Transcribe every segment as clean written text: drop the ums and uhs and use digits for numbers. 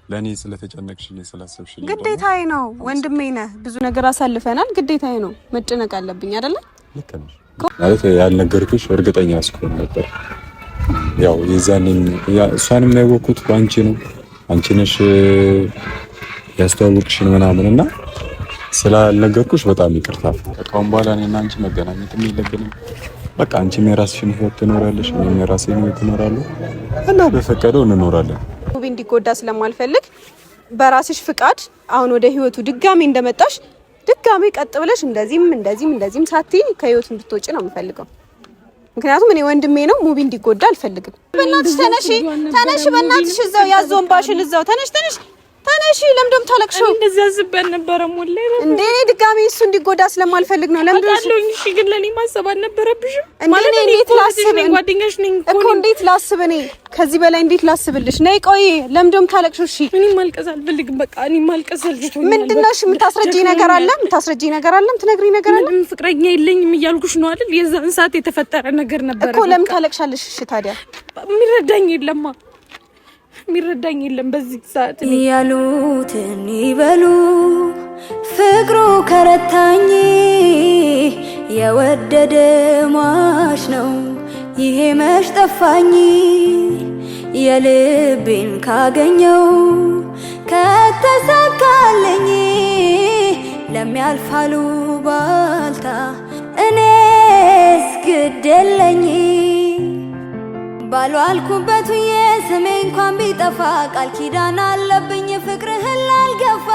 ለኔ ስለተጨነቅሽልኝ ስላሰብሽልኝ ግዴታዬ ነው። ወንድሜ ነህ። ብዙ ነገር አሳልፈናል። ግዴታዬ ነው። መጨነቅ አለብኝ አይደለ? ልክ ነሽ። ማለት ያልነገርኩሽ እርግጠኛ እስከሆነ ነበር። ያው የዛኔም እሷንም ያወቅኩት ባንቺ ነው። አንቺ ነሽ ያስተዋወቅሽን ምናምንና ስላልነገርኩሽ በጣም ይቅርታ። ከአሁን በኋላ እኔና አንቺ መገናኘት የለብንም። በቃ አንቺም የራስሽን ህይወት ትኖራለሽ፣ እኔም የራሴን ህይወት እኖራለሁ እና በፈቀደው እንኖራለን። ሙቢ እንዲጎዳ ስለማልፈልግ በራስሽ ፍቃድ አሁን ወደ ህይወቱ ድጋሜ እንደመጣሽ ድጋሜ ቀጥ ብለሽ እንደዚህም ሳትይ ከህይወቱ እንድትወጪ ነው የምፈልገው። ምክንያቱም እኔ ወንድሜ ነው። ሙቢ እንዲጎዳ አልፈልግም። በእናትሽ ተነሺ፣ በእናትሽ እዛው ያዞን ባሽል እዛው ተነሽ። ለምንድነው ታለቅሽው? እንደዚህ አዝበን ነበር ሞላ እንዴ? እኔ ድጋሜ እሱ እንዲጎዳ ስለማልፈልግ ነው። ለምንድነው? እሺ ግን ለኔ ማሰብ አልነበረብሽም ማለት እኔ እንዴት ላስብ? ጓደኛሽ ነኝ እኮ እንዴት ላስብ? እኔ ከዚህ በላይ እንዴት ላስብልሽ? ነይ ቆይ፣ ለምንድነው ታለቅሽው? እሺ እኔ ማልቀስ አልፈልግም። በቃ እኔ ማልቀስ አልፈልግም። ምንድነው? እሺ የምታስረጂኝ ነገር አለ? ትነግሪኝ ነገር አለ? ምንም ፍቅረኛ የለኝም እያልኩሽ ነው አይደል? የዛን ሰዓት የተፈጠረ ነገር ነበር እኮ። ለምን ታለቅሻለሽ? እሺ ታዲያ የሚረዳኝ የለም በዚህ ሰዓት ያሉትን ይበሉ። ፍቅሩ ከረታኝ የወደደ ሟች ነው ይሄ መች ጠፋኝ። የልቤን ካገኘው ከተሳካልኝ ለሚያልፋሉ ባልታ እኔስ ግድ የለኝ። ባልዋልኩበት የስሜ እንኳን ቢጠፋ ቃል ኪዳን አለብኝ ፍቅርህን ላልገፋ።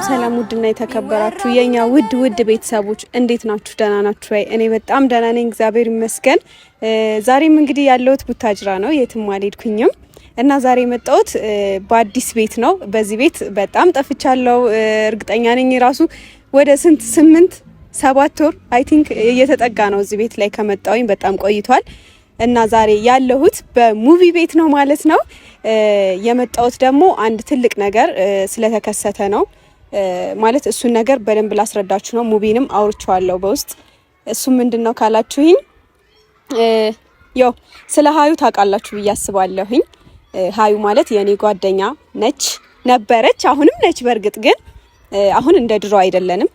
ሰላም ውድና የተከበራችሁ የኛ ውድ ቤተሰቦች እንዴት ናችሁ? ደህና ናችሁ ወይ? እኔ በጣም ደህና ነኝ፣ እግዚአብሔር ይመስገን። ዛሬም እንግዲህ ያለሁት ቡታጅራ ነው፣ የትም አልሄድኩኝም እና ዛሬ የመጣሁት በአዲስ ቤት ነው። በዚህ ቤት በጣም ጠፍቻለሁ። እርግጠኛ ነኝ ራሱ ወደ 7 ወር አይ ቲንክ እየተጠጋ ነው እዚህ ቤት ላይ ከመጣሁኝ፣ በጣም ቆይቷል። እና ዛሬ ያለሁት በሙቪ ቤት ነው ማለት ነው። የመጣሁት ደግሞ አንድ ትልቅ ነገር ስለተከሰተ ነው ማለት እሱን ነገር በደንብ ላስረዳችሁ ነው። ሙቪንም አውርቼዋለሁ በውስጥ። እሱ ምንድነው ካላችሁኝ ያው ስለ ሀዩ ታውቃላችሁ ብዬ አስባለሁኝ። ሀዩ ማለት የኔ ጓደኛ ነበረች፣ አሁንም ነች። በእርግጥ ግን አሁን እንደ ድሮ አይደለንም።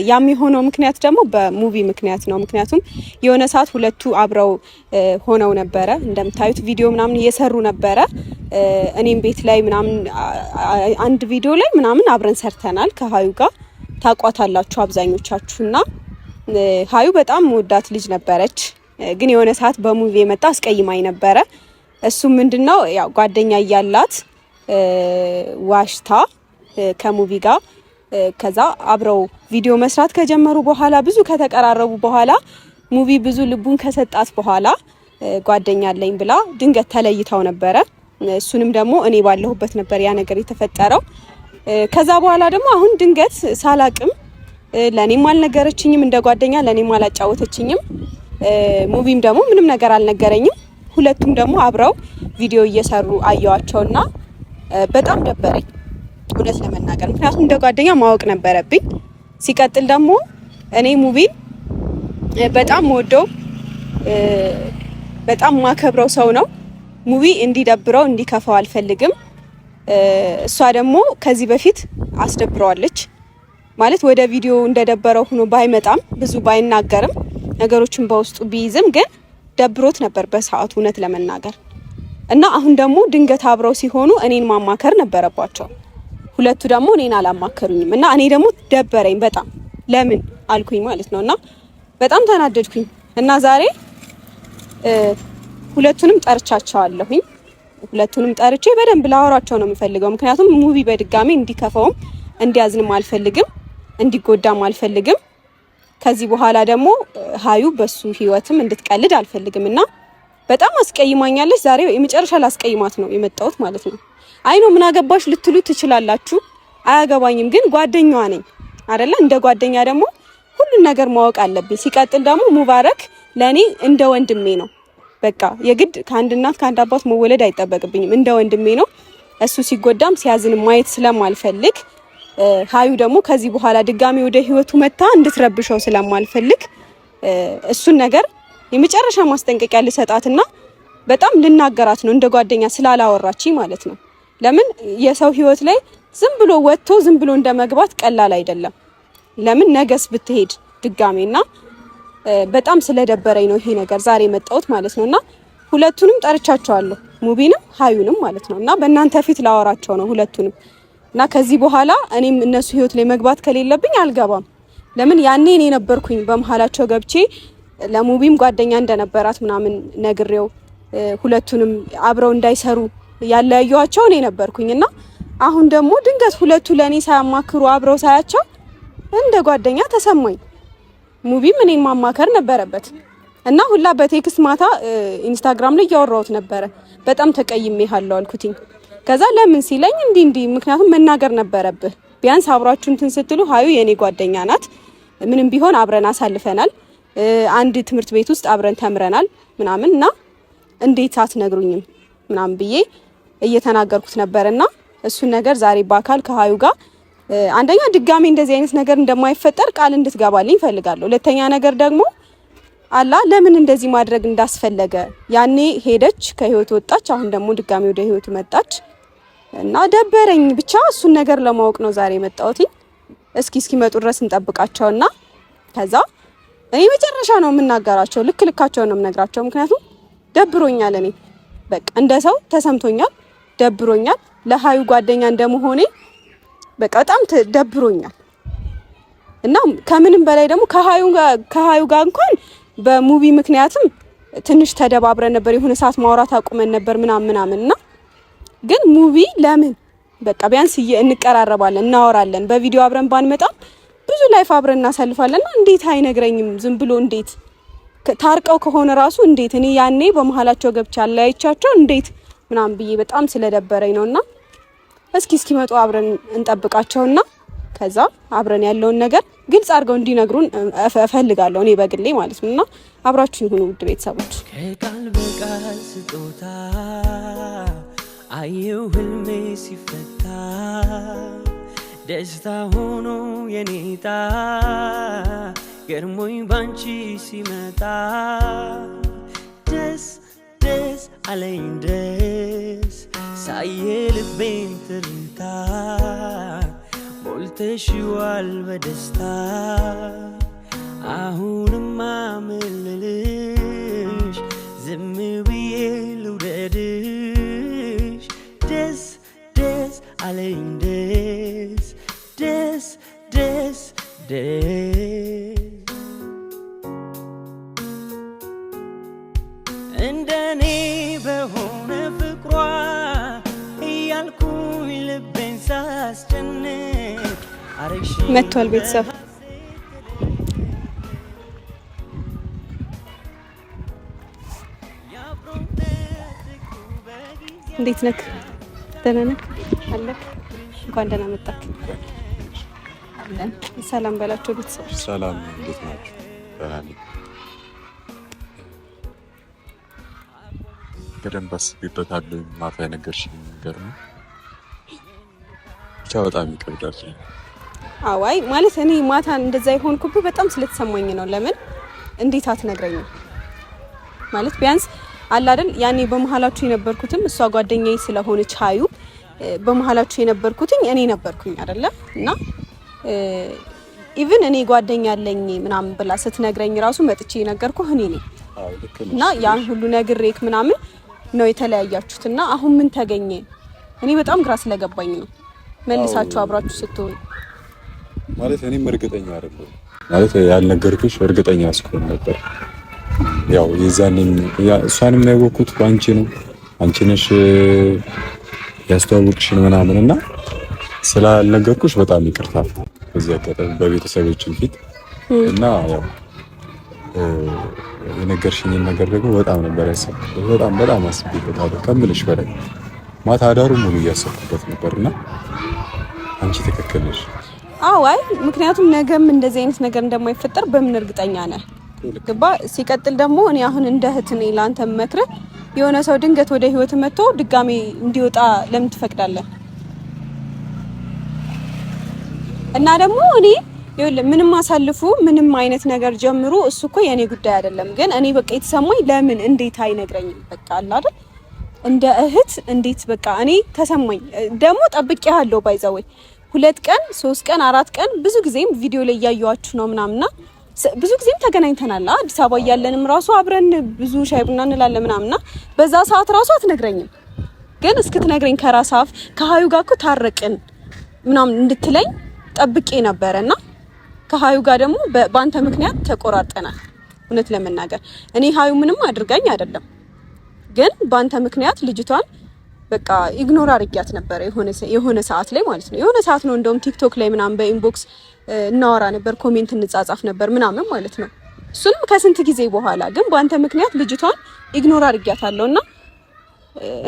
ያም የሆነው ምክንያት ደግሞ በሙቪ ምክንያት ነው። ምክንያቱም የሆነ ሰዓት ሁለቱ አብረው ሆነው ነበረ። እንደምታዩት ቪዲዮ ምናምን እየሰሩ ነበረ። እኔም ቤት ላይ ምናምን አንድ ቪዲዮ ላይ ምናምን አብረን ሰርተናል ከሀዩ ጋር፣ ታቋታላችሁ አብዛኞቻችሁና ሀዩ በጣም ወዳት ልጅ ነበረች። ግን የሆነ ሰዓት በሙቪ የመጣ አስቀይማኝ ነበረ። እሱ ምንድነው ያው ጓደኛ እያላት ዋሽታ ከሙቪ ጋር ከዛ አብረው ቪዲዮ መስራት ከጀመሩ በኋላ ብዙ ከተቀራረቡ በኋላ ሙቪ ብዙ ልቡን ከሰጣት በኋላ ጓደኛ አለኝ ብላ ድንገት ተለይታው ነበረ። እሱንም ደግሞ እኔ ባለሁበት ነበር ያ ነገር የተፈጠረው። ከዛ በኋላ ደግሞ አሁን ድንገት ሳላቅም ለኔም አልነገረችኝም፣ እንደ ጓደኛ ለኔም አላጫወተችኝም። ሙቪም ደግሞ ምንም ነገር አልነገረኝም። ሁለቱም ደግሞ አብረው ቪዲዮ እየሰሩ አየዋቸውና በጣም ደበረኝ እውነት ለመናገር። ምክንያቱም እንደ ጓደኛ ማወቅ ነበረብኝ። ሲቀጥል ደግሞ እኔ ሙቪን በጣም ወደው በጣም ማከብረው ሰው ነው። ሙቪ እንዲደብረው እንዲከፋው አልፈልግም። እሷ ደግሞ ከዚህ በፊት አስደብረዋለች ማለት ወደ ቪዲዮ እንደደበረው ሆኖ ባይመጣም ብዙ ባይናገርም ነገሮችን በውስጡ ቢይዝም ግን ደብሮት ነበር በሰዓቱ እውነት ለመናገር። እና አሁን ደግሞ ድንገት አብረው ሲሆኑ እኔን ማማከር ነበረባቸው። ሁለቱ ደግሞ እኔን አላማከሩኝም እና እኔ ደግሞ ደበረኝ በጣም። ለምን አልኩኝ ማለት ነውና በጣም ተናደድኩኝ። እና ዛሬ ሁለቱንም ጠርቻቸዋለሁኝ። ሁለቱንም ጠርቼ በደንብ ላወራቸው ነው የምፈልገው። ምክንያቱም ሙቪ በድጋሚ እንዲከፋውም እንዲያዝንም አልፈልግም፣ እንዲጎዳም አልፈልግም። ከዚህ በኋላ ደግሞ ሀዩ በሱ ህይወትም እንድትቀልድ አልፈልግም እና በጣም አስቀይማኛለች። ዛሬ የመጨረሻ ላስቀይማት ነው የመጣሁት ማለት ነው። አይኖ ምን አገባሽ ልትሉ ትችላላችሁ። አያገባኝም፣ ግን ጓደኛዋ ነኝ አይደለ? እንደ ጓደኛ ደግሞ ሁሉን ነገር ማወቅ አለብኝ። ሲቀጥል ደግሞ ሙባረክ ለኔ እንደ ወንድሜ ነው። በቃ የግድ ከአንድ እናት ከአንድ አባት መወለድ አይጠበቅብኝም። እንደ ወንድሜ ነው። እሱ ሲጎዳም ሲያዝን ማየት ስለማልፈልግ ሀዩ ደግሞ ከዚህ በኋላ ድጋሚ ወደ ህይወቱ መታ እንድትረብሸው ስለማልፈልግ እሱን ነገር የመጨረሻ ማስጠንቀቂያ ልሰጣትና በጣም ልናገራት ነው እንደ ጓደኛ ስላላወራችኝ ማለት ነው። ለምን የሰው ህይወት ላይ ዝም ብሎ ወጥቶ ዝም ብሎ እንደመግባት ቀላል አይደለም። ለምን ነገስ ብትሄድ ድጋሜና በጣም ስለደበረኝ ነው ይሄ ነገር ዛሬ መጣሁት ማለት ነውና ሁለቱንም ጠርቻቸዋለሁ ሙቢንም ሀዩንም ማለት ነውና በእናንተ ፊት ላወራቸው ነው ሁለቱንም እና ከዚህ በኋላ እኔም እነሱ ህይወት ላይ መግባት ከሌለብኝ አልገባም። ለምን ያኔ እኔ ነበርኩኝ በመሃላቸው ገብቼ ለሙቢም ጓደኛ እንደነበራት ምናምን ነግሬው ሁለቱንም አብረው እንዳይሰሩ ያለያዩዋቸው እኔ ነበርኩኝና አሁን ደግሞ ድንገት ሁለቱ ለኔ ሳያማክሩ አብረው ሳያቸው እንደ ጓደኛ ተሰማኝ። ሙቢም እኔን ማማከር ነበረበት እና ሁላ በቴክስት ማታ ኢንስታግራም ላይ ያወራሁት ነበረ። በጣም ተቀይሜሃለሁ አልኩትኝ። ከዛ ለምን ሲለኝ እንዲህ ምክንያቱም መናገር ነበረብህ ቢያንስ አብራችሁ እንትን ስትሉ ሀዩ የኔ ጓደኛ ናት፣ ምንም ቢሆን አብረን አሳልፈናል፣ አንድ ትምህርት ቤት ውስጥ አብረን ተምረናል ምናምንና እንዴት አትነግሩኝም ምናምን ብዬ እየተናገርኩት ነበርና እሱን ነገር ዛሬ በአካል ከሀዩ ጋር አንደኛ ድጋሚ እንደዚህ አይነት ነገር እንደማይፈጠር ቃል እንድትገባልኝ ፈልጋለሁ። ሁለተኛ ነገር ደግሞ አላ ለምን እንደዚህ ማድረግ እንዳስፈለገ ያኔ ሄደች ከህይወት ወጣች፣ አሁን ደግሞ ድጋሚ ወደ ህይወቱ መጣች እና ደበረኝ። ብቻ እሱን ነገር ለማወቅ ነው ዛሬ መጣሁት። እስኪመጡ ድረስ እንጠብቃቸውና ከዛ እኔ መጨረሻ ነው የምናገራቸው፣ ልካቸው ነው የምነግራቸው። ምክንያቱም ደብሮኛል፣ እኔ በቃ እንደ ሰው ተሰምቶኛል፣ ደብሮኛል። ለሀዩ ጓደኛ እንደመሆኔ በቃ በጣም ደብሮኛል እና ከምንም በላይ ደግሞ ከሀዩ ጋር እንኳን በሙቪ ምክንያትም ትንሽ ተደባብረን ነበር፣ የሆነ ሰዓት ማውራት አቁመን ነበር ምናምንና ግን ሙቪ ለምን በቃ ቢያንስ እንቀራረባለን፣ እናወራለን። በቪዲዮ አብረን ባንመጣም ብዙ ላይፍ አብረን እናሳልፋለንና እንዴት አይነግረኝም? ዝም ብሎ እንዴት ታርቀው ከሆነ ራሱ እንዴት እኔ ያኔ በመሃላቸው ገብቻ አላይቻቸው እንዴት ምናምን ብዬ በጣም ስለደበረኝ ነውና እስኪመጡ አብረን እንጠብቃቸውና ከዛ አብረን ያለውን ነገር ግልጽ አድርገው እንዲነግሩን እፈልጋለሁ እኔ በግሌ ማለት ነውና አብራችሁ ይሁኑ ውድ ቤተሰቦች። ከቃል በቃል ስጦታ አየው ህልሜ ሲፈታ ደስታ ሆኖ የኔታ ገርሞኝ ባንቺ ሲመጣ ደስ አለኝ ደስ ሳየ ልቤን ትርታ ሞልተሽዋል በደስታ አሁንማ ምልልሽ ዝም ብዬ ልውደድሽ ደስ አለኝ ደስ እንደኔ በሆነ ፍቅሯ እያልኩኝ ልቤን ሳስጨንቅ መጥቷል ቤተሰብ። እንዴት ነህ? ደህና ነህ? አለክ? እንኳን ደህና መጣክ። ሰላም በላቸው ቤተሰብ። ሰላም፣ እንዴት ናችሁ? ደህና ነኝ። በደንብ አስቤበታለሁ። ማታ የነገርሽኝ ነገር ነው ብቻ በጣም ይከብዳል። አዋይ ማለት እኔ ማታ እንደዛ ይሆንኩብህ በጣም ስለተሰማኝ ነው። ለምን እንዴት አትነግረኝም? ማለት ቢያንስ አለ አይደል ያኔ በመሃላችሁ የነበርኩትም እሷ ጓደኛዬ ስለሆነች ሀዩ በመሃላችሁ የነበርኩትኝ እኔ ነበርኩኝ አይደለ? እና ኢቭን እኔ ጓደኛ አለኝ ምናምን ብላ ስትነግረኝ ራሱ መጥቼ ነገርኩህ እኔ ነኝ። እና ያን ሁሉ ነግሬክ ምናምን ነው የተለያያችሁትና አሁን ምን ተገኘ? እኔ በጣም ግራ ስለገባኝ ነው መልሳችሁ አብራችሁ ስትሆኑ። ማለት እኔም እርግጠኛ አይደለም ማለት ያልነገርኩሽ እርግጠኛ እስከሆነ ነበር። ያው የዛኔም እሷንም ያወኩት ባንቺ ነው፣ አንቺ ነሽ ያስተዋወቅሽን ምናምንና ስላልነገርኩሽ በጣም ይቅርታ በዚህ አጋጣሚ በቤተሰቦችን ፊት እና ያው የነገርሽኝን ነገር ደግሞ በጣም ነበር ያሰብኩት። በጣም አስቤበታለሁ ከምልሽ በላይ ማታ አዳሩ ሙሉ እያሰብኩበት ነበርና አንቺ ትክክል ነሽ። አይ ምክንያቱም ነገም እንደዚህ አይነት ነገር እንደማይፈጠር በምን እርግጠኛ ነህ? ግባ። ሲቀጥል ደግሞ እኔ አሁን እንደ እህት ነኝ ላንተ መክረህ የሆነ ሰው ድንገት ወደ ህይወት መጥቶ ድጋሜ እንዲወጣ ለምን ትፈቅዳለህ? እና ደግሞ እኔ ይኸውልህ ምንም አሳልፉ ምንም አይነት ነገር ጀምሩ እሱ እኮ የኔ ጉዳይ አይደለም። ግን እኔ በቃ የተሰማኝ ለምን እንዴት አይነግረኝም? በቃ አለ አይደል እንደ እህት እንዴት በቃ እኔ ተሰማኝ። ደግሞ ጠብቄሃለሁ ባይዘወይ 2 ቀን 3 ቀን 4 ቀን ብዙ ጊዜም ቪዲዮ ላይ ያያያችሁ ነው ምናምንና ብዙ ጊዜም ተገናኝተናል። አዲስ አበባ ያለንም ራሱ አብረን ብዙ ሻይ ቡና እንላለን ምናምንና በዛ ሰዓት ራሱ አትነግረኝም። ግን እስክትነግረኝ ከራስ አፍ ከሀዩ ጋር እኮ ታረቅን ምናምን እንድትለኝ ጠብቄ ነበርና ከሀዩ ጋር ደግሞ በአንተ ምክንያት ተቆራርጠናል። እውነት ለመናገር እኔ ሀዩ ምንም አድርጋኝ አይደለም፣ ግን በአንተ ምክንያት ልጅቷን በቃ ኢግኖር አድርጊያት ነበር የሆነ ሰዓት ላይ ማለት ነው። የሆነ ሰዓት ነው እንደውም ቲክቶክ ላይ ምናምን በኢንቦክስ እናወራ ነበር፣ ኮሜንት እንጻጻፍ ነበር ምናምን ማለት ነው። እሱንም ከስንት ጊዜ በኋላ ግን በአንተ ምክንያት ልጅቷን ኢግኖር አድርጊያታለሁና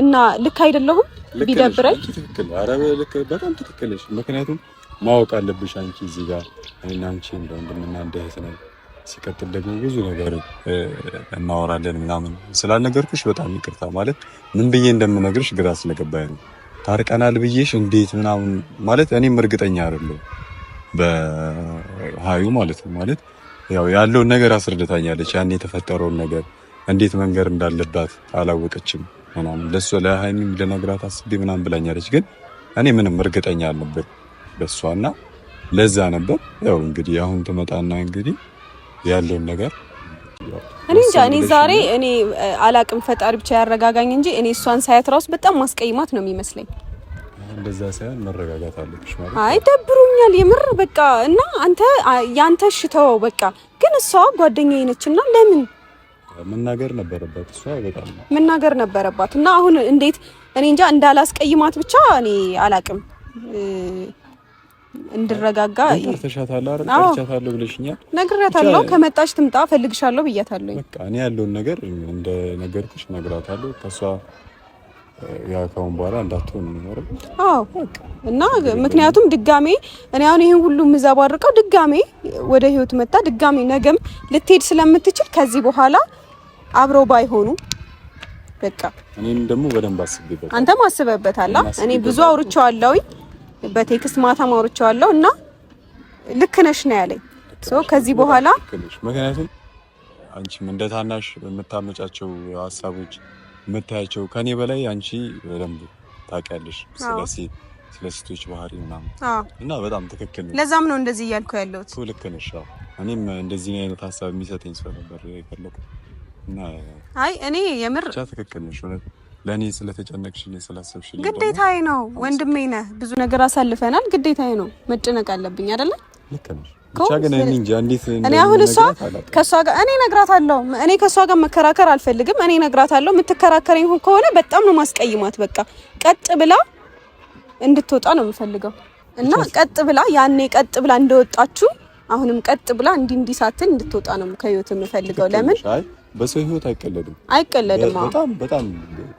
እና ልክ አይደለሁም ቢደብረኝ። ትክክል። ኧረ ልክ በጣም ትክክል ነሽ። ምክንያቱም ማወቅ አለብሽ አንቺ እዚህ ጋር እኔና አንቺ እንደወንድምና እንደ እህት ነው። ሲቀጥል ደግሞ ብዙ ነገር እናወራለን ምናምን ስላልነገርኩሽ በጣም ይቅርታ። ማለት ምን ብዬ እንደምነግርሽ ግራ ስለገባኝ ነው። ታርቀናል ብዬሽ እንዴት ምናምን ማለት እኔም እርግጠኛ አይደለሁ በሀዩ ማለት ነው። ማለት ያው ያለውን ነገር አስረድታኛለች። ያን የተፈጠረውን ነገር እንዴት መንገር እንዳለባት አላወቀችም ምናምን። ለሷ ለሀይሚም ለነግራት አስቤ ምናምን ብላኛለች። ግን እኔ ምንም እርግጠኛ አልነበር በሷና ለዛ ነበር። ያው እንግዲህ አሁን ትመጣና እንግዲህ ያለውን ነገር እኔ እንጃ። እኔ ዛሬ እኔ አላቅም፣ ፈጣሪ ብቻ ያረጋጋኝ እንጂ እኔ እሷን ሳያት ራሱ በጣም ማስቀይማት ነው የሚመስለኝ። እንደዛ ሳይሆን መረጋጋት አለብሽ ማለት። አይ ደብሩኛል የምር በቃ። እና አንተ ያንተ ሽተው በቃ። ግን እሷ ጓደኛዬ ነችና ለምን መናገር ነበረባት? እሷ በጣም መናገር ነበረባት። እና አሁን እንዴት እኔ እንጃ እንዳላስቀይማት ብቻ እኔ አላቅም እንድረጋጋ ተሻታለ አይደል? ተሻታለ ብለሽኛል። ነግራታለሁ። ከመጣች ትምጣ ፈልግሻለሁ ብያታለሁ። በቃ እኔ ያለውን ነገር እንደ ነገርኩሽ ነግራታለሁ። ከሷ ያ ካሁን በኋላ እንዳትሆን ነው። አዎ እና ምክንያቱም ድጋሜ እኔ አሁን ይሄን ሁሉ ምዘባርቀው ድጋሜ ወደ ህይወት መጣ ድጋሜ ነገም ልትሄድ ስለምትችል ከዚህ በኋላ አብረው ባይሆኑ በቃ እኔም ደግሞ በደንብ አስቤበት። አንተም አስበበታል። እኔ ብዙ አውርቼዋለሁ፣ በቴክስት ማታ አውርቼዋለሁ እና ልክ ነሽ ነው ያለኝ። ከዚህ በኋላ ምክንያቱም አንቺም እንደ ታናሽ የምታመጫቸው ሀሳቦች የምታያቸው ከኔ በላይ አንቺ በደንብ ታውቂያለሽ ስለ ሴቶች ባህሪ ምናምን እና በጣም ትክክል ነው። ለዛም ነው እንደዚህ እያልኩ ያለሁት። ልክ ነሽ። እኔም እንደዚህ አይነት ሀሳብ የሚሰጠኝ ሰው ነበር የፈለኩት እና አይ እኔ የምር ብቻ ትክክል ነሽ። እውነት ለእኔ ስለተጨነቅሽልኝ ስላሰብሽልኝ ግዴታዬ ነው። ወንድሜ ነህ፣ ብዙ ነገር አሳልፈናል። ግዴታዬ ነው መጨነቅ አለብኝ አይደለ? ልክ ነሽ። ብቻ ግን እኔ እንጃ እንዴት እኔ አሁን እሷ ከሷ ጋር እኔ ነግራታለሁ። እኔ ከሷ ጋር መከራከር አልፈልግም። እኔ ነግራታለሁ። የምትከራከረኝ ከሆነ በጣም ነው ማስቀይማት። በቃ ቀጥ ብላ እንድትወጣ ነው የምፈልገው እና ቀጥ ብላ ያኔ ቀጥ ብላ እንደወጣችሁ አሁንም ቀጥ ብላ እንዲህ ሳትል እንድትወጣ ነው ከህይወት የምፈልገው። ለምን በሰው ህይወት አይቀለድም። በጣም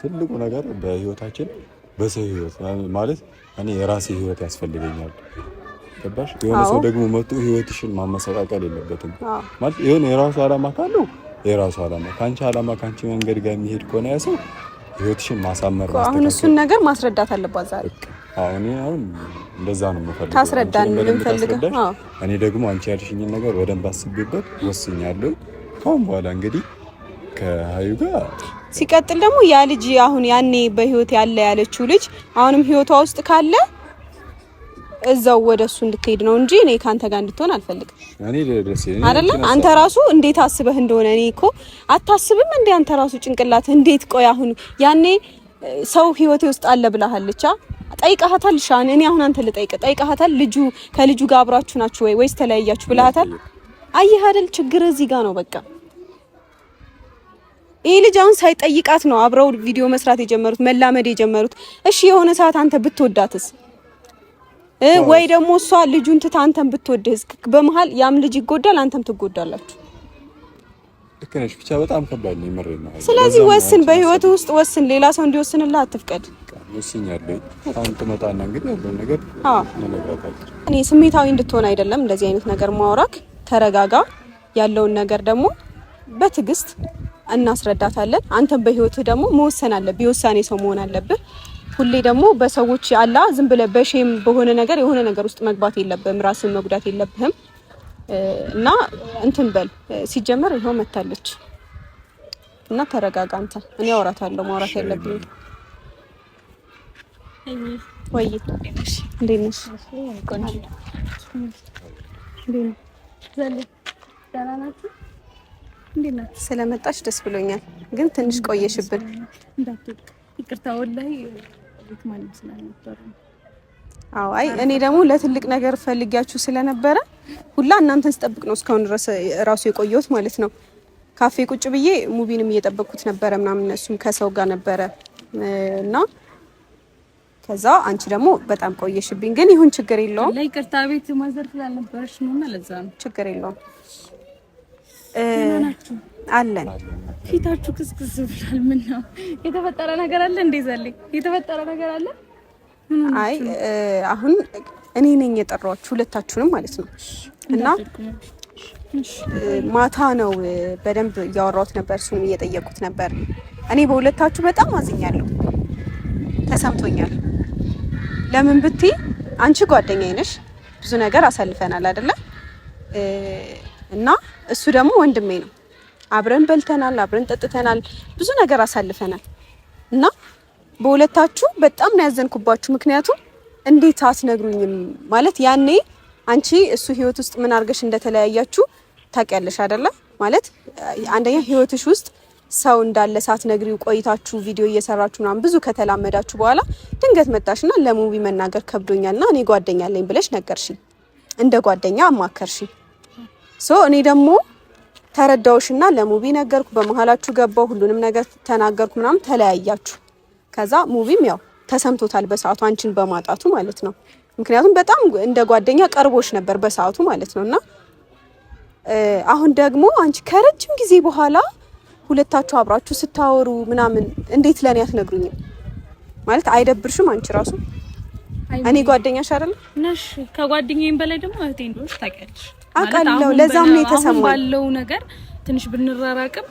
ትልቁ ነገር በህይወታችን በሰው ህይወት ማለት እኔ የራሴ ህይወት ያስፈልገኛል። ገባሽ? የሆነ ሰው ደግሞ መጥቶ ህይወትሽን ማመሰቃቀል የለበትም ማለት የሆነ የራሱ አላማ ካለው የራሱ አላማ ካንቺ አላማ ካንቺ መንገድ ጋር የሚሄድ ከሆነ ያ ሰው ህይወትሽን ማሳመር ማስተካከል አሁን እሱን ነገር ማስረዳት አለባት ዛሬ። አሁን እንደዛ ነው የምፈልገው። ታስረዳን ምን ፈልገህ? እኔ ደግሞ አንቺ ያልሽኝን ነገር በደንብ አስቤበት ወስኛለሁ። ካሁን በኋላ እንግዲህ ከሀዩ ጋር ሲቀጥል ደግሞ ያ ልጅ አሁን ያኔ በህይወት ያለ ያለችው ልጅ አሁንም ህይወቷ ውስጥ ካለ እዛው ወደሱ እንድትሄድ ነው እንጂ እኔ ካንተ ጋር እንድትሆን አልፈልግም። እኔ ደስ ይለኝ አይደለ? አንተ ራሱ እንዴት አስበህ እንደሆነ እኔ እኮ አታስብም እንዴ? አንተ ራሱ ጭንቅላት እንዴት ቆይ አሁን ያኔ ሰው ህይወቴ ውስጥ አለ ብለሃልቻ ጠይቀሃታል? ሻን እኔ አሁን አንተ ጠይቀሃታል? ልጁ ከልጁ ጋር አብራችሁ ናችሁ ወይስ ተለያያችሁ ብለሃታል? አየህ አይደል? ችግር እዚህ ጋር ነው በቃ። ይሄ ልጅ አሁን ሳይጠይቃት ነው አብረው ቪዲዮ መስራት የጀመሩት መላመድ የጀመሩት። እሺ የሆነ ሰዓት አንተ ብትወዳትስ ወይ ደግሞ እሷ ልጁን ትታ አንተን ብትወድህስ? በመሃል ያም ልጅ ይጎዳል፣ አንተም ትጎዳላችሁ። ልክ ነሽ። ብቻ በጣም ከባድ ነው የምሬን ነው። ስለዚህ ወስን፣ በህይወት ውስጥ ወስን። ሌላ ሰው እንዲወስንልህ አትፍቀድ። ወስኛለሁ። አሁን ትመጣና እንግዲህ ያለው ነገር እንነግራታለን። እኔ ስሜታዊ እንድትሆን አይደለም እንደዚህ አይነት ነገር ማውራክ። ተረጋጋ። ያለውን ነገር ደግሞ በትዕግስት እናስረዳታለን። አንተም በህይወትህ ደግሞ መወሰን አለብህ። የውሳኔ ሰው መሆን አለብህ። ሁሌ ደግሞ በሰዎች አላ ዝም ብለህ በሼም በሆነ ነገር የሆነ ነገር ውስጥ መግባት የለብህም። ራስን መጉዳት የለብህም እና እንትን በል። ሲጀመር ይሄው መታለች እና ተረጋጋ አንተ። እኔ አወራታለሁ። ማውራት ያለብኝ ወይ እንዴት ነሽ? ስለመጣሽ ደስ ብሎኛል፣ ግን ትንሽ ቆየሽብን። ይቅርታ ወላሂ ቤት ማለት ስላልነበር። አዎ አይ እኔ ደግሞ ለትልቅ ነገር ፈልጊያችሁ ስለነበረ ሁላ እናንተን ስጠብቅ ነው እስካሁን ድረስ ራሱ የቆየሁት ማለት ነው። ካፌ ቁጭ ብዬ ሙቪንም እየጠበቅኩት ነበረ ምናምን እሱም ከሰው ጋር ነበረ እና ከዛ አንቺ ደግሞ በጣም ቆየሽብኝ፣ ግን ይሁን ችግር የለውም። ለይቅርታ ቤት ማዘር ስላልነበረሽ ነውና ለዛ ነው። ችግር የለውም። ናችሁ አለን። ፊታችሁ ክስክስ ብሏል። ምን ነው የተፈጠረ ነገር አለ? እንደዛልኝ የተፈጠረ ነገር አለ? አይ አሁን እኔ ነኝ የጠራኋችሁ ሁለታችሁንም ማለት ነው እና ማታ ነው በደንብ እያወራሁት ነበር፣ እሱንም እየጠየቁት ነበር። እኔ በሁለታችሁ በጣም አዝኛለሁ፣ ተሰምቶኛል። ለምን ብትይ አንቺ ጓደኛዬ ነሽ፣ ብዙ ነገር አሳልፈናል አይደለ? እና እሱ ደግሞ ወንድሜ ነው። አብረን በልተናል፣ አብረን ጠጥተናል፣ ብዙ ነገር አሳልፈናል። እና በሁለታችሁ በጣም ነው ያዘንኩባችሁ። ምክንያቱም እንዴት አትነግሩኝም? ማለት ያኔ አንቺ እሱ ህይወት ውስጥ ምን አድርገሽ እንደተለያያችሁ ታውቂያለሽ አይደለ? ማለት አንደኛ ህይወትሽ ውስጥ ሰው እንዳለ ሳትነግሪው ቆይታችሁ ቪዲዮ እየሰራችሁ ምናምን ብዙ ከተላመዳችሁ በኋላ ድንገት መጣሽና ለሙቪ መናገር ከብዶኛልና እኔ ጓደኛ አለኝ ብለሽ ነገርሽኝ። እንደ ጓደኛ አማከርሽኝ። እኔ ደግሞ ተረዳውሽና ለሙቪ ነገርኩ። በመሃላችሁ ገባው፣ ሁሉንም ነገር ተናገርኩ ምናምን፣ ተለያያችሁ። ከዛ ሙቪም ያው ተሰምቶታል በሰዓቱ አንቺን በማጣቱ ማለት ነው። ምክንያቱም በጣም እንደ ጓደኛ ቀርቦሽ ነበር በሰዓቱ ማለት ነውና አሁን ደግሞ አንቺ ከረጅም ጊዜ በኋላ ሁለታችሁ አብራችሁ ስታወሩ ምናምን እንዴት ለኔ አትነግሩኝም? ማለት አይደብርሽም? አንቺ ራሱ እኔ ጓደኛሽ አይደል ነሽ? ከጓደኛዬም በላይ ደግሞ እህቴ እንደሆነሽ ታውቂያለሽ። አውቃለሁ። ለዛም ነው የተሰማኝ ባለው ነገር ትንሽ ብንራራቅም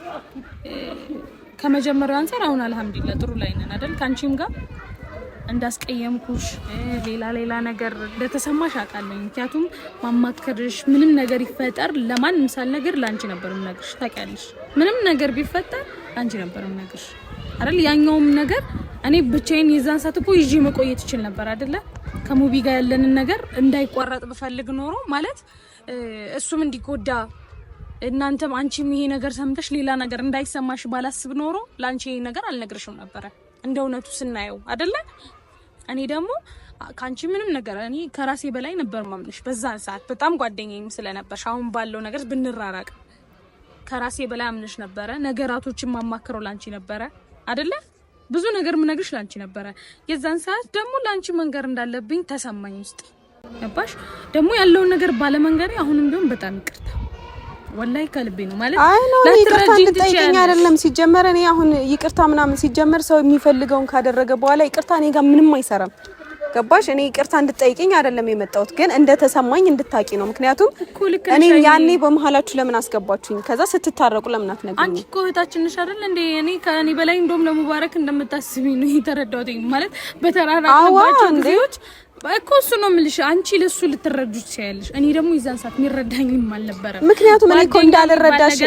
ከመጀመሪያው አንፃር አሁን አልሐምዱሊላህ ጥሩ ላይ ነን አይደል? ካንቺም ጋር እንዳስቀየምኩሽ ሌላ ነገር እንደተሰማሽ አውቃለሁ። ምክንያቱም ማማከርሽ ምንም ነገር ይፈጠር ለማንም ሳልነግር ላንቺ ነበር የምነግርሽ። ታውቂያለሽ፣ ምንም ነገር ቢፈጠር ላንቺ ነበር የምነግርሽ አይደል? ያኛውም ነገር እኔ ብቻዬን የዛን ሰዓት እኮ ይዤ መቆየት ይችል ነበር አይደለ? ከሙቪ ጋር ያለንን ነገር እንዳይቋረጥ ብፈልግ ኖሮ ማለት እሱም እንዲጎዳ እናንተም አንቺም ይሄ ነገር ሰምተሽ ሌላ ነገር እንዳይሰማሽ ባላስብ ኖሮ ላንቺ ይሄ ነገር አልነግርሽም ነበር እንደ እውነቱ ስናየው አይደለ? እኔ ደግሞ ካንቺ ምንም ነገር እኔ ከራሴ በላይ ነበር ማምንሽ በዛን ሰዓት በጣም ጓደኛዬም ስለነበርሽ። አሁን ባለው ነገር ብንራራቅ ከራሴ በላይ አምንሽ ነበረ። ነገራቶችን ማማከረው ላንቺ ነበረ አይደለ? ብዙ ነገር ምነግርሽ ላንቺ ነበረ። የዛን ሰዓት ደግሞ ላንቺ መንገር እንዳለብኝ ተሰማኝ ውስጥ ገባሽ? ደግሞ ያለውን ነገር ባለመንገሬ አሁንም ቢሆን በጣም ይቅርታ ወላሂ ከልቤ ነው ማለት ይቅርታ እንድጠይቀኝ አይደለም። ሲጀመር እኔ አሁን ይቅርታ ምናምን ሲጀመር ሰው የሚፈልገውን ካደረገ በኋላ ይቅርታ እኔ ጋር ምንም አይሰራም። ገባሽ? እኔ ይቅርታ እንድጠይቀኝ አይደለም የመጣሁት፣ ግን እንደተሰማኝ እንድታቂ ነው። ምክንያቱም እኔ ያኔ በመሃላችሁ ለምን አስገባችሁኝ? ከዛ ስትታረቁ ለምን አትነግሩኝ? አንቺ እኮ እህታችን ነሽ አይደል እንዴ? እኔ ከእኔ በላይ እንደውም ለሙባረክ እንደምታስቢ ነው የተረዳሁት። ማለት በተራራቅባቸው ጊዜዎች እኮ እሱ ነው የምልሽ። አንቺ ለሱ ልትረዱ ትችያለሽ፣ እኔ ደግሞ ይዛን ሰዓት የሚረዳኝም አልነበረም። ምክንያቱም እኔ እኮ እንዳልረዳሽ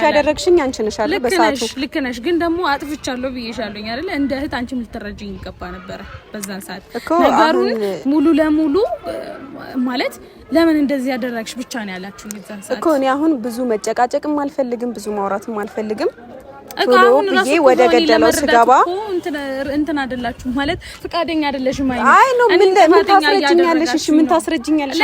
ያደረግሽኝ አንቺ ነሽ አይደል? በሰዓቱ ልክ ነሽ፣ ግን ደግሞ አጥፍቻለሁ ብዬሻለሁኝ አይደል? እንደ እህት አንቺም ልትረጂኝ ይገባ ነበረ በዛን ሰዓት። ነገሩን ሙሉ ለሙሉ ማለት ለምን እንደዚህ ያደረግሽ ብቻ ነው ያላችሁ ይዛን ሰዓት እኮ። እኔ አሁን ብዙ መጨቃጨቅም አልፈልግም፣ ብዙ ማውራትም አልፈልግም። አሁን ራሱ ወደ ገደለው ስጋባ እንትን አይደላችሁ ማለት ፍቃደኛ አይደለሽም ማለት አይ ነው። ምን ታስረጅኛለሽ? እሺ ምን ታስረጅኛለሽ?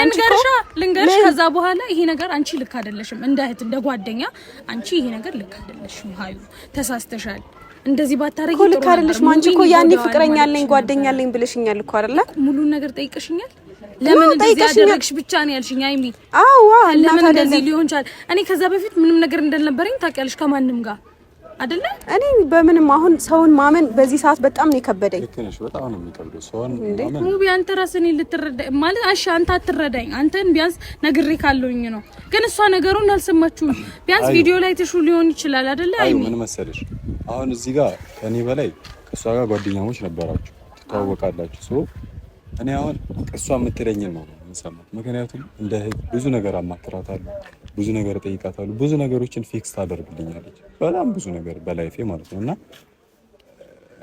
ልንገርሽ ከዛ በኋላ ይሄ ነገር አንቺ ልክ አይደለሽም፣ እንደ እህት እንደ ጓደኛ አንቺ ይሄ ነገር ልክ አይደለሽም። ሀዩ ተሳስተሻል፣ እንደዚህ ባታረጊ ጥሩ ነው። ልክ አይደለሽም። አንቺ እኮ ያኔ ፍቅረኛ አለኝ ጓደኛ አለኝ ብለሽኛል እኮ አይደለ? ሙሉን ነገር ጠይቀሽኛል። ለምን እንደዚህ ያደረግሽ ብቻ ነው ያልሽኝ አይሚ? አዎ ለምን እንደዚህ ሊሆን ይችላል? እኔ ከዛ በፊት ምንም ነገር እንደነበረኝ ታውቂያለሽ ከማንም ጋር አይደለ? እኔ በምንም አሁን ሰውን ማመን በዚህ ሰዓት በጣም ነው የከበደኝ። ልክ ነሽ፣ በጣም ነው የሚከብደው ሰውን ማመን። ሙቢ አንተ ራስህን ልትረዳ ማለት አሻ አንተ አትረዳኝ። አንተን ቢያንስ ነግሬ ካለውኝ ነው፣ ግን እሷ ነገሩን አልሰማችሁም። ቢያንስ ቪዲዮ ላይ ተሹ ሊሆን ይችላል አይደለ? አይ ምን መሰለሽ፣ አሁን እዚህ ጋር ከኔ በላይ ከሷ ጋር ጓደኛሞች ነበራችሁ፣ ትተዋወቃላችሁ። እኔ አሁን እሷ የምትለኝን ነው የምሰማው። ምክንያቱም እንደ ብዙ ነገር አማክራታለሁ፣ ብዙ ነገር ጠይቃታለሁ፣ ብዙ ነገሮችን ፊክስ ታደርግልኛለች። በጣም ብዙ ነገር በላይፌ ማለት ነውና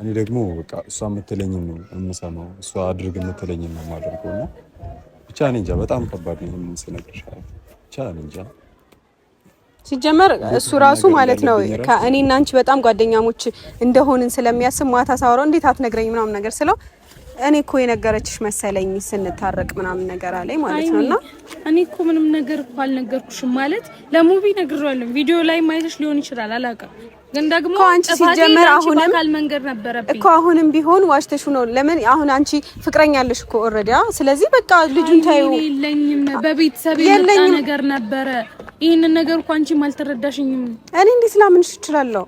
እኔ ደግሞ በቃ እሷ የምትለኝን ነው የምሰማው፣ እሷ አድርግ የምትለኝን ነው የማደርገው። እና ብቻ እኔ እንጃ በጣም ከባድ ነው ይሄን ስነግርሽ። ብቻ እኔ እንጃ ሲጀመር እሱ ራሱ ማለት ነው ከእኔና አንቺ በጣም ጓደኛሞች እንደሆንን ስለሚያስብ ማታ ሳወራው እንዴት አትነግረኝ ምናምን ነገር ስለው እኔ እኮ የነገረችሽ መሰለኝ ስንታረቅ ምናምን ነገር አለኝ ማለት ነውና እኔ እኮ ምንም ነገር እኮ አልነገርኩሽም ማለት ለሙቪ ነግሬዋለሁ። ቪዲዮ ላይ ማይተሽ ሊሆን ይችላል አላውቅም፣ ግን ደግሞ አንቺ ሲጀመር አሁንም መንገድ ነበረብኝ እኮ አሁንም ቢሆን ዋሽተሽ ነው። ለምን አሁን አንቺ ፍቅረኛ አለሽ እኮ ኦሬዲ። ስለዚህ በቃ ልጁን ታዩ የለኝም በቤተሰብ የመጣ ነገር ነበረ። ይሄንን ነገር እኮ አንቺ አልተረዳሽኝም። እኔ እንዴት ላምንሽ እችላለሁ?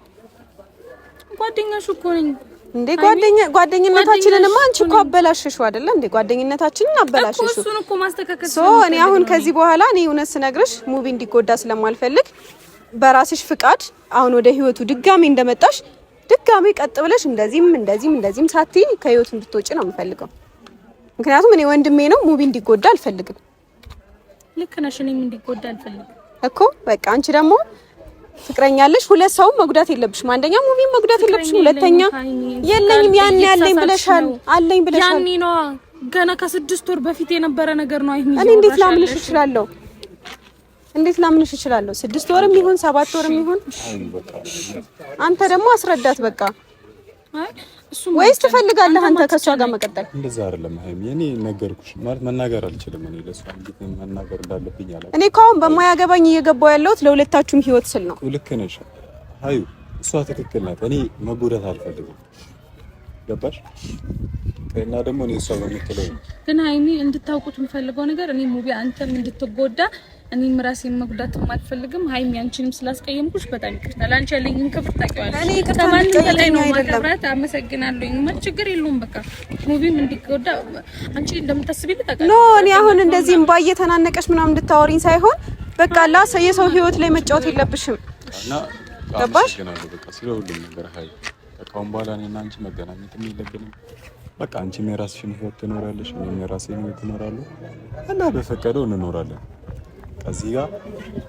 ጓደኛሽ እኮ ነኝ እንዴ ጓደኝነታችንንማ አንቺ እኮ አበላሽሽው አይደለ እንዴ? ጓደኝነታችንን አበላሽሽው እኮ እሱን እኮ ማስተካከል እኔ አሁን ከዚህ በኋላ እኔ እውነት ስነግርሽ ሙቪ እንዲጎዳ ስለማልፈልግ በራስሽ ፍቃድ አሁን ወደ ህይወቱ ድጋሚ እንደመጣሽ ድጋሚ ቀጥ ብለሽ እንደዚህም ሳትይ ከህይወቱ እንድትወጪ ነው የምፈልገው። ምክንያቱም እኔ ወንድሜ ነው፣ ሙቪ እንዲጎዳ አልፈልግም። ልክ ነሽ፣ እኔም እንዲጎዳ አልፈልግም እኮ በቃ አንቺ ደግሞ ፍቅረኛ አለሽ፣ ሁለት ሰው መጉዳት የለብሽም። አንደኛ ሙቪ መጉዳት የለብሽም፣ ሁለተኛ የለኝም ያን ያለኝ ብለሻል፣ አለኝ ብለሻል። ያኔ ነው ገና ከ6 ወር በፊት የነበረ ነገር ነው። አይሚ እኔ እንዴት ላምንሽ እችላለሁ? 6 ወርም ይሁን 7 ወርም ይሁን አንተ ደግሞ አስረዳት በቃ። ወይስ ትፈልጋለህ አንተ ከሷ ጋር መቀጠል? እንደዛ አይደለም ሃይሚ፣ እኔ ነገርኩሽ ማለት መናገር አልችልም። እኔ ለሷ እንዴት መናገር እንዳለብኝ አላውቅም። እኔ ካሁን በማያገባኝ እየገባው ያለሁት ለሁለታችሁም ህይወት ስል ነው። ልክ ነሽ ሃዩ፣ እሷ ትክክል ናት። እኔ መጎዳት አልፈልግም። ገባሽ? እና ደግሞ እኔ እሷ በምትለው ግን ሃይሚ እንድታውቁት የምፈልገው ነገር እኔ ሙቪ አንተም እንድትጎዳ እኔም ራሴን መጉዳት አልፈልግም። ሃይሚ አንቺንም ስላስቀየምኩሽ በጣም ይቅርታ። ላንቺ ያለኝን ክብር ታውቂዋለሽ። እኔ ከማንም በላይ ነው ማከብራት። አመሰግናለሁ። ምን ችግር የለውም። በቃ ሙቪም እንዲጎዳ አንቺ እንደምታስቢልኝ ታውቃለሽ። ኖ እኔ አሁን እንደዚህ እምባ እየተናነቀሽ ምናምን እንድታወሪኝ ሳይሆን በቃ የሰው ህይወት ላይ መጫወት የለብሽም። ገባሽ? በቃ ስለሁሉም ነገር ሃይ ከአሁን በኋላ እኔና አንቺ መገናኘት የለብንም። በቃ አንቺም የራስሽን ህይወት ትኖራለሽ፣ እኔም የራሴን ህይወት እኖራለሁ እና በፈቀደው እንኖራለን። ከዚህ ጋር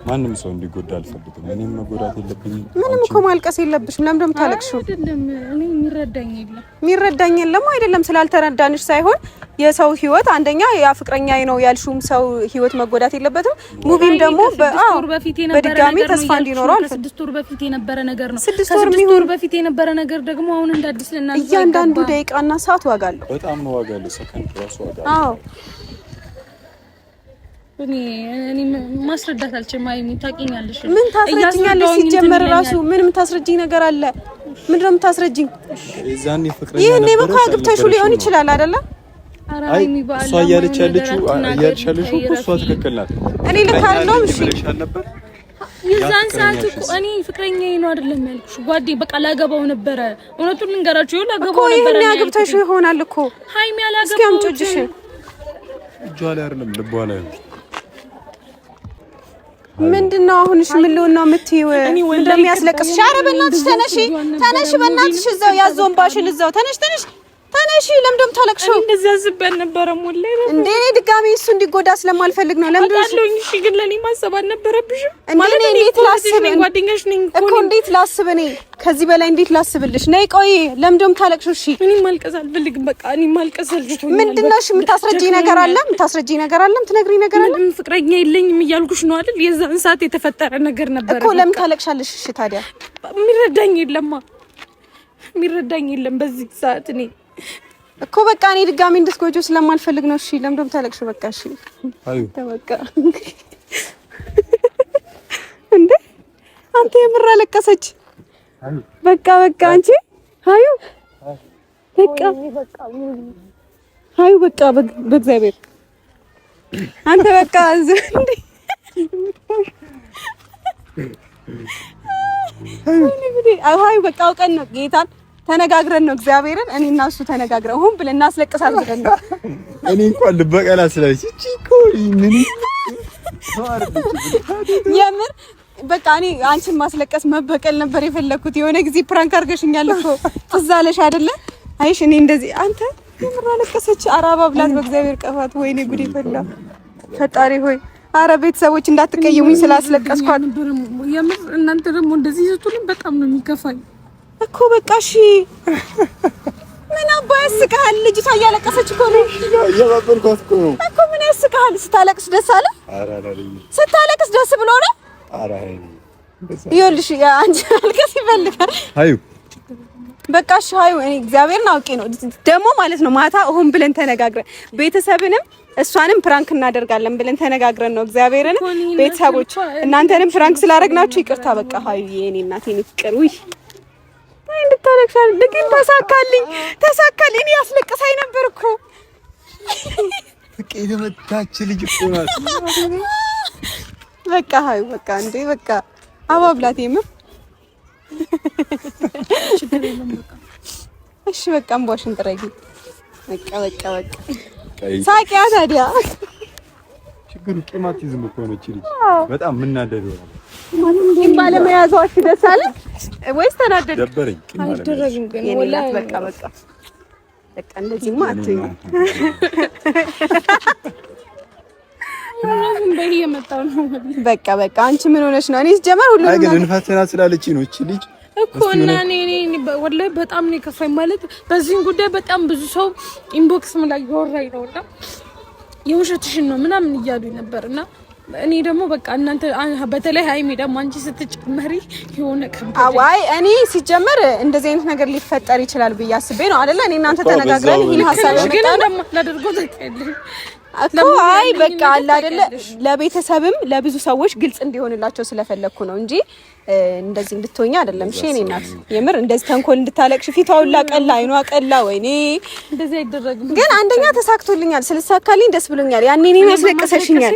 ማንም ሰው እንዲጎዳ አልፈልግም። እኔም መጎዳት የለብኝም። ምንም እኮ ማልቀስ የለብሽም። ለምን እንደምታለቅሽው? አይደለም እኔ የሚረዳኝ የለም አይደለም ስላልተረዳንሽ ሳይሆን የሰው ህይወት አንደኛ ያ ፍቅረኛዬ ነው ያልሽውም ሰው ህይወት መጎዳት የለበትም። ሙቪም ደግሞ በድጋሚ ተስፋ እንዲኖረው አልፈልግም። 6 ወር በፊት የነበረ ነገር ነው። 6 ወር በፊት የነበረ ነገር ደግሞ አሁን እንደ አዲስ ልናልፈው እያንዳንዱ ደቂቃና ሰዓት ዋጋ አለው። በጣም ነው ዋጋ አለው። ሰከንድ ራሱ ዋጋ አለው። አዎ እኔ ማስረዳት አልችልም። አይሚ ታውቂኛለሽ። ምን ታስረጂኛለሽ? ሲጀመር ራሱ ምንም ታስረጂኝ ነገር አለ? ምንድነው የምታስረጂኝ? እዛኔ ፍቅረኛ ይሄኔ በቃ ግብተሽው ሊሆን ይችላል አይደለ? አይ እሷ እያለች ያለችው እሷ ትክክል ናት። እኔ ልክ አይደለም። እሺ የዛን ሰዓት እኮ እኔ ፍቅረኛዬ ነው አይደለም ያልኩሽ ጓዴ። በቃ ላገባው ነበረ። እውነቱን ልንገራችሁ ላገባው ነበረ። ይሄኔ ግብተሽው ይሆናል እኮ ሃይሚ አላገባው። እጇ ላይ አይደለም ልቧ ላይ ነው። ምንድነው አሁን? እሺ ምን ልሆን ነው የምትይው? እንደሚያስለቅስሽ። ኧረ በእናትሽ ተነሺ፣ በእናትሽ እዛው ያዞን ባሽል እዛው ተነሽ። ለምንድነው የምታለቅሽው? እንደዚህ አስበን ነበረ ሞላይ እንዴ? እኔ ድጋሚ እሱ እንዲጎዳ ስለማልፈልግ ነው። ለምንድነው? እሺ ግን ለኔ ማሰብ አልነበረብሽም ማለት ነው። እንዴት ላስብ? ጓደኛሽ ነኝ እኮ እንዴት ላስብ? እኔ ከዚህ በላይ እንዴት ላስብልሽ? ነይ ቆይ፣ ለምንድነው የምታለቅሽው? እሺ እኔ ማልቀስ አልፈልግም። በቃ እኔ ማልቀስ አልፈልግም። ምንድነው? እሺ የምታስረጂኝ ነገር አለ? የምትነግሪኝ ነገር አለ? ፍቅረኛ የለኝም እያልኩሽ ነው አይደል? የዛን ሰዓት የተፈጠረ ነገር ነበር እኮ። ለምን ታለቅሻለሽ? እሺ ታዲያ የሚረዳኝ የለም በዚህ ሰዓት እኔ እኮ በቃ እኔ ድጋሚ እንድትጎጂው ስለማልፈልግ ነው። እሺ ለምን እንደምታለቅሽው? በቃ እሺ በቃ እንዴ አንተ የምር አለቀሰች። በቃ አንቺ አዩ በቃ በእግዚአብሔር አንተ በቃ እንዴ አዩ በቃ አውቀን ነው ጌታን ተነጋግረን ነው እግዚአብሔርን እኔ እና እሱ ተነጋግረን ሆን ብለን እናስለቅሳል ብለን ነው። እኔ እንኳን ልበቀላ ስለዚህ እቺ እኮ ምን የምር በቃ እኔ አንቺን ማስለቀስ መበቀል ነበር የፈለኩት። የሆነ ጊዜ ፕራንክ አድርገሽኛል እኮ ትዝ አለሽ አይደለ? አይሽ እኔ እንደዚህ አንተ የምር አለቀሰች። አራባ ብላት በእግዚአብሔር ቀፋት። ወይኔ ጉዴ ፈላ። ፈጣሪ ሆይ አረ ቤተሰቦች እንዳትቀየሙኝ ስላስለቀስኳት። የምር እናንተ ደግሞ እንደዚህ ስትሉኝ በጣም ነው የሚከፋኝ። እኮ በቃ እሺ ምን አባይ ያስቃል ልጅቷ እያለቀሰች እኮ ነው እያባበልኳት እኮ ነው እኮ ምን ያስቃል ስታለቅስ ደስ አለ ስታለቅስ ደስ ብሎ ነው ይኸውልሽ አንቺ አልቀስ ይፈልጋል አዩ በቃ እሺ አዩ እኔ እግዚአብሔርን አውቄ ነው ደግሞ ማለት ነው ማታ ሆን ብለን ተነጋግረን ቤተሰብንም እሷንም ፕራንክ እናደርጋለን ብለን ተነጋግረን ነው እግዚአብሔርን ቤተሰቦች እናንተንም ፕራንክ ስላደረግናችሁ ይቅርታ በቃ አዩ የኔ እናቴ ንቅር ውይ እንድታለቅሻል ግን ተሳካልኝ እኔ ያስለቅሳይ ነበር እኮ በቃ የተመታች ልጅ እኮ ናት በቃ አዩ በቃ እንዴ በቃ አባብላት የምር እሺ በቃ እንቧሽን ጥረጊ በቃ ሳቂያ ታዲያ ችግሩ ቂማቲዝም እኮ ነው እቺ ልጅ በጣም ምናደደው ማንም ባለመያዟሽ ደስ አለ ወይስ ተናደደ ደበረኝ አይደረግም ግን ወላሂ በቃ እንደዚህማ አትይኝ ምንም በየመጣው ነው በቃ አንቺ ምን ሆነሽ ነው እኔስ ጀመር ሁሉ አይ ግን እንፈተና ስላለች ነው እቺ ልጅ እኮ እና እኔ ወላሂ በጣም ነው ከፋይ ማለት በዚህ ጉዳይ በጣም ብዙ ሰው ኢንቦክስ ላይ ያወራኝ ነውና የውሸትሽን ነው ምናምን እያሉኝ ነበርና እኔ ደግሞ በቃ እናንተ በተለይ ሃይሚ ደግሞ አንቺ ስትጨመሪ የሆነ ከበደ አይ እኔ ሲጀመር እንደዚህ አይነት ነገር ሊፈጠር ይችላል ብዬ አስቤ ነው አይደለ እኔ እናንተ ተነጋግረን ይሄን ሐሳብ ግን ደግሞ ላደርገው ተቀበል እኮ አይ በቃ አለ አይደለ ለቤተሰብም ለብዙ ሰዎች ግልጽ እንዲሆንላቸው ስለፈለኩ ነው እንጂ እንደዚህ እንድትሆኛ አይደለም። እሺ እኔ እናት የምር እንደዚህ ተንኮል እንድታለቅሽ ፊቷው ላቀላ አይኗ ቀላ ወይኔ እንደዚህ አይደረግም። ግን አንደኛ ተሳክቶልኛል ስለሳካልኝ ደስ ብሎኛል። ያኔ እኔ አስለቅሰሽኛል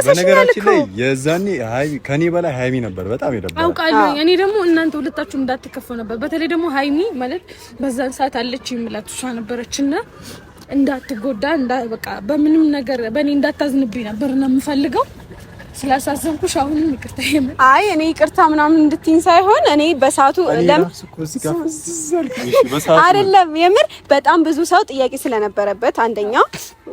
በነገራችን ላይ የዛኔ ሃይሚ ከኔ በላይ ሃይሚ ነበር በጣም ይደብራል አውቃለሁ። እኔ ደግሞ እናንተ ሁለታችሁ እንዳትከፉ ነበር። በተለይ ደግሞ ሃይሚ ማለት በዛን ሰዓት አለች ይምላት እሷ ነበረችና እንዳትጎዳ በቃ በምንም ነገር በእኔ እንዳታዝንብኝ ነበርና የምፈልገው ስላሳዘንኩሽ አሁንም ይቅርታ ይመጣ አይ እኔ ይቅርታ ምናምን እንድትይኝ ሳይሆን እኔ በሳቱ አይደለም የምር በጣም ብዙ ሰው ጥያቄ ስለነበረበት አንደኛ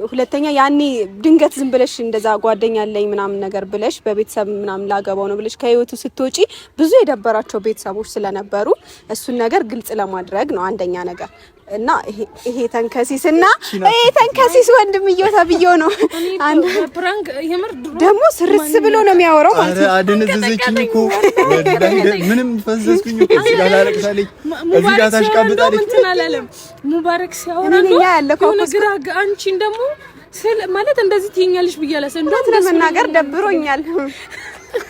ሁለተኛ ያኔ ድንገት ዝም ብለሽ እንደዛ ጓደኛ አለኝ ምናምን ነገር ብለሽ በቤተሰብ ምናምን ላገባው ነው ብለሽ ከህይወቱ ስትወጪ ብዙ የደበራቸው ቤተሰቦች ስለነበሩ እሱን ነገር ግልጽ ለማድረግ ነው አንደኛ ነገር እና ይሄ ተንከሲስና ይሄ ተንከሲስ ወንድምየው ተብየው ነው አንድ ፕራንክ የምር ደግሞ ስርስ ብሎ ነው የሚያወራው ማለት ነው አደነዘዘችኝ እኮ ምንም ፈዘዝኩኝ እኮ እዚህ ጋር ታለቅሳለች እዚህ ጋር ታሽቃብጣለች እንትን አላለም ሙባረክ ሲያወራ ነው ነገር አንቺን ደግሞ ማለት እንደዚህ ትይኛለሽ ብያለሽ እንደው ለመናገር ደብሮኛል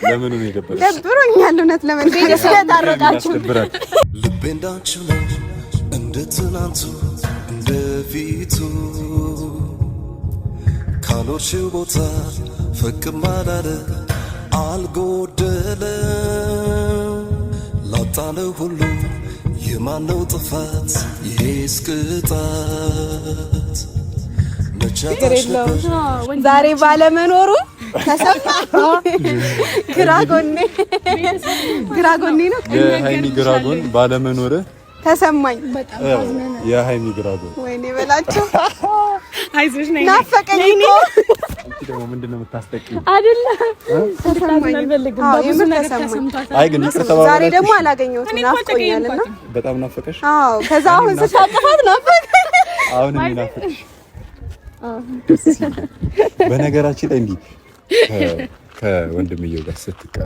ለምን ነው የደበረሽ ደብሮኛል እውነት ለመናገር ስለታረቃችሁ ልቤ እንዳንቺ ነው እንደ ትናንቱ እንደ ፊቱ ካሎሽው ቦታ ፈቅም አላለ አልጎደለ ላጣለው ሁሉ የማነው ጥፋት ይሄስ ቅጣት ዛሬ ባለመኖሩ ግራጎኔ ነው የሃይሚ ግራጎን ባለመኖር ተሰማኝ የሃይሚ ግራጎን ወይኔ በላቸው አይዞሽ ነኝ ናፈቀኝ እኮ አንቺ ደግሞ ምንድነው የምታስጠቂኝ አይደለ ተሰማኝ አልፈልግም በብዙ ነገር ተሰምቷታል አይ ግን ከተባለ ዛሬ ደግሞ አላገኘሁትም ናፍቆኛልና በጣም ናፈቀሽ አዎ ከዛ አሁን ስታቀፋት ናፈቀ አሁን ምን ናፈቀሽ በነገራችን ላይ እንዲህ ከወንድምየው ጋር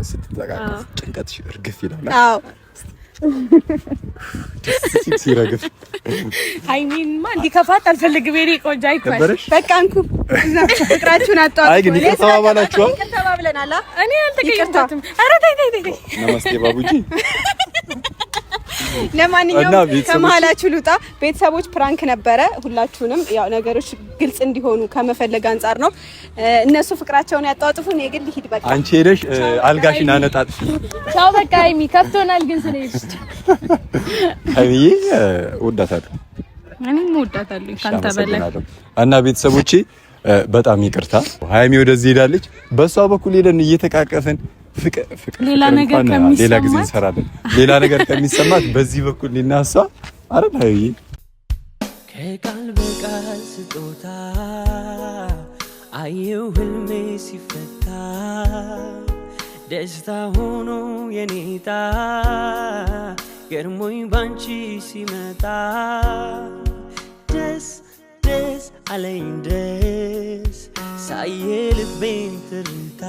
ስትጠቃቀፍ ጭንቀትሽ እርግፍ ይላል አዎ ሲረግፍ ሃይሚንማ እንዲከፋት አልፈልግም። የኔ ቆንጆ አይኳል በቃ እንኩ ፍቅራችሁን አጣጣሉ። አይ ግን ይቅርታ ተባባላችሁ? ይቅርታ ተባብለናል። እኔ አልተቀየምኩትም። ኧረ ተይ ነመስቴ ባቡጂ። ለማንኛውም ከመሀላችሁ ልውጣ። ቤተሰቦች ፕራንክ ነበረ። ሁላችሁንም ያው ነገሮች ግልጽ እንዲሆኑ ከመፈለግ አንጻር ነው። እነሱ ፍቅራቸውን ያጣጥፉ። እኔ ግን ልሂድ በቃ። አንቺ ሄደሽ አልጋሽን አነጣጥሽ። ቻው በቃ ሃይሚ ከፍቶናል ግን ስለሄድሽ። ሃይሚዬ እወዳታለሁ። እኔም እወዳታለሁ ካንተ በላይ እና ቤተሰቦቼ በጣም ይቅርታ። ሃይሚ ወደዚህ ሄዳለች። በሷ በኩል ሄደን እየተቃቀፈን ፍቅር ሌላ ነገር ከሚሰማት ሌላ ጊዜ እንሰራለን። ሌላ ነገር ከሚሰማት በዚህ በኩል ሊናሳ አረን ሃይሚ ከቃል በቃል ስጦታ አየሁ ህልሜ ሲፈታ ደስታ ሆኖ የኔታ ገርሞኝ ባንቺ ሲመጣ ደስ ደስ አለኝ ደስ ሳየ ልቤን ትርታ